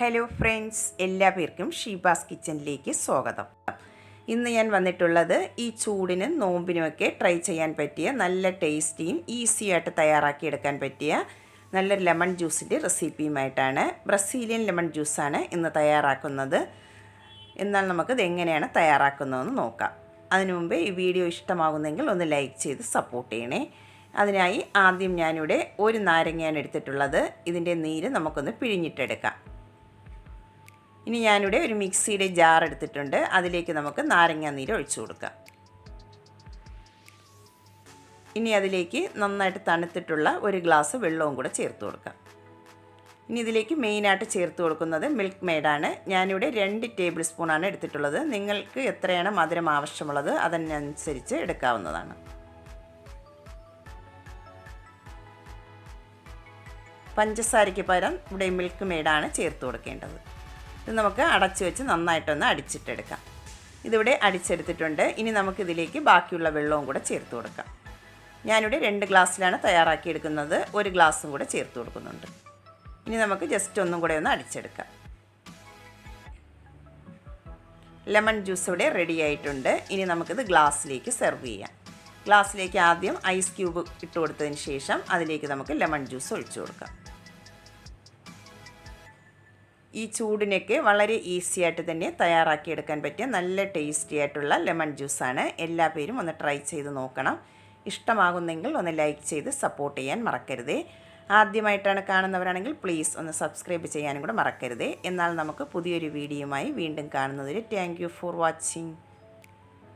Hello friends, എല്ലാ പേർക്കും ഷീബാസ് കിച്ചണിലേക്ക് സ്വാഗതം. ഇന്ന് ഞാൻ വന്നിട്ടുള്ളത് ഈ ചൂടിനും നോമ്പിനുമൊക്കെ ട്രൈ ചെയ്യാൻ പറ്റിയ നല്ല ടേസ്റ്റിയും ഈസിയായിട്ട് തയ്യാറാക്കിയെടുക്കാൻ പറ്റിയ നല്ലൊരു ലെമൺ ജ്യൂസിൻ്റെ റെസിപ്പിയുമായിട്ടാണ്. ബ്രസീലിയൻ ലെമൺ ജ്യൂസാണ് ഇന്ന് തയ്യാറാക്കുന്നത്. എന്നാൽ നമുക്കിത് എങ്ങനെയാണ് തയ്യാറാക്കുന്നതെന്ന് നോക്കാം. അതിനു മുമ്പ് ഈ വീഡിയോ ഇഷ്ടമാകുന്നെങ്കിൽ ഒന്ന് ലൈക്ക് ചെയ്ത് സപ്പോർട്ട് ചെയ്യണേ. അതിനായി ആദ്യം ഞാനിവിടെ ഒരു നാരങ്ങയാണ് എടുത്തിട്ടുള്ളത്. ഇതിൻ്റെ നീര് നമുക്കൊന്ന് പിഴിഞ്ഞിട്ടെടുക്കാം. ഇനി ഞാനിവിടെ ഒരു മിക്സിയുടെ ജാർ എടുത്തിട്ടുണ്ട്. അതിലേക്ക് നമുക്ക് നാരങ്ങ നീര് ഒഴിച്ചു കൊടുക്കാം. ഇനി അതിലേക്ക് നന്നായിട്ട് തണുത്തിട്ടുള്ള ഒരു ഗ്ലാസ് വെള്ളവും കൂടെ ചേർത്ത് കൊടുക്കാം. ഇനി ഇതിലേക്ക് മെയിനായിട്ട് ചേർത്ത് കൊടുക്കുന്നത് മിൽക്ക് മെയ്ഡാണ്. ഞാനിവിടെ 2 ടേബിൾ സ്പൂണാണ് എടുത്തിട്ടുള്ളത്. നിങ്ങൾക്ക് എത്രയാണ് മധുരം ആവശ്യമുള്ളത് അതിനനുസരിച്ച് എടുക്കാവുന്നതാണ്. പഞ്ചസാരയ്ക്ക് പകരം ഇവിടെ മിൽക്ക് മെയ്ഡാണ് ചേർത്ത് കൊടുക്കേണ്ടത്. ഇത് നമുക്ക് അടച്ചു വെച്ച് നന്നായിട്ടൊന്ന് അടിച്ചിട്ടെടുക്കാം. ഇതിവിടെ അടിച്ചെടുത്തിട്ടുണ്ട്. ഇനി നമുക്കിതിലേക്ക് ബാക്കിയുള്ള വെള്ളവും കൂടെ ചേർത്ത് കൊടുക്കാം. ഞാനിവിടെ 2 ഗ്ലാസ്സിലാണ് തയ്യാറാക്കിയെടുക്കുന്നത്. 1 ഗ്ലാസ്സും കൂടെ ചേർത്ത് കൊടുക്കുന്നുണ്ട്. ഇനി നമുക്ക് ജസ്റ്റ് ഒന്നും കൂടെ ഒന്ന് അടിച്ചെടുക്കാം. ലെമൺ ജ്യൂസ് ഇവിടെ റെഡി ആയിട്ടുണ്ട്. ഇനി നമുക്കിത് ഗ്ലാസ്സിലേക്ക് സെർവ് ചെയ്യാം. ഗ്ലാസ്സിലേക്ക് ആദ്യം ഐസ് ക്യൂബ് ഇട്ട് കൊടുത്തതിന് ശേഷം അതിലേക്ക് നമുക്ക് ലെമൺ ജ്യൂസ് ഒഴിച്ചു കൊടുക്കാം. ഈ ചൂടിനൊക്കെ വളരെ ഈസി ആയിട്ട് തന്നെ തയ്യാറാക്കിയെടുക്കാൻ പറ്റിയ നല്ല ടേസ്റ്റി ആയിട്ടുള്ള ലെമൺ ജ്യൂസാണ്. എല്ലാ പേരും ഒന്ന് ട്രൈ ചെയ്ത് നോക്കണം. ഇഷ്ടമാകുന്നെങ്കിൽ ഒന്ന് ലൈക്ക് ചെയ്ത് സപ്പോർട്ട് ചെയ്യാൻ മറക്കരുതേ. ആദ്യമായിട്ടാണ് കാണുന്നവരാണെങ്കിൽ പ്ലീസ് ഒന്ന് സബ്സ്ക്രൈബ് ചെയ്യാനും കൂടെ മറക്കരുതേ. എന്നാൽ നമുക്ക് പുതിയൊരു വീഡിയോയുമായി വീണ്ടും കാണുന്നതിന് താങ്ക് യു ഫോർ വാച്ചിങ്.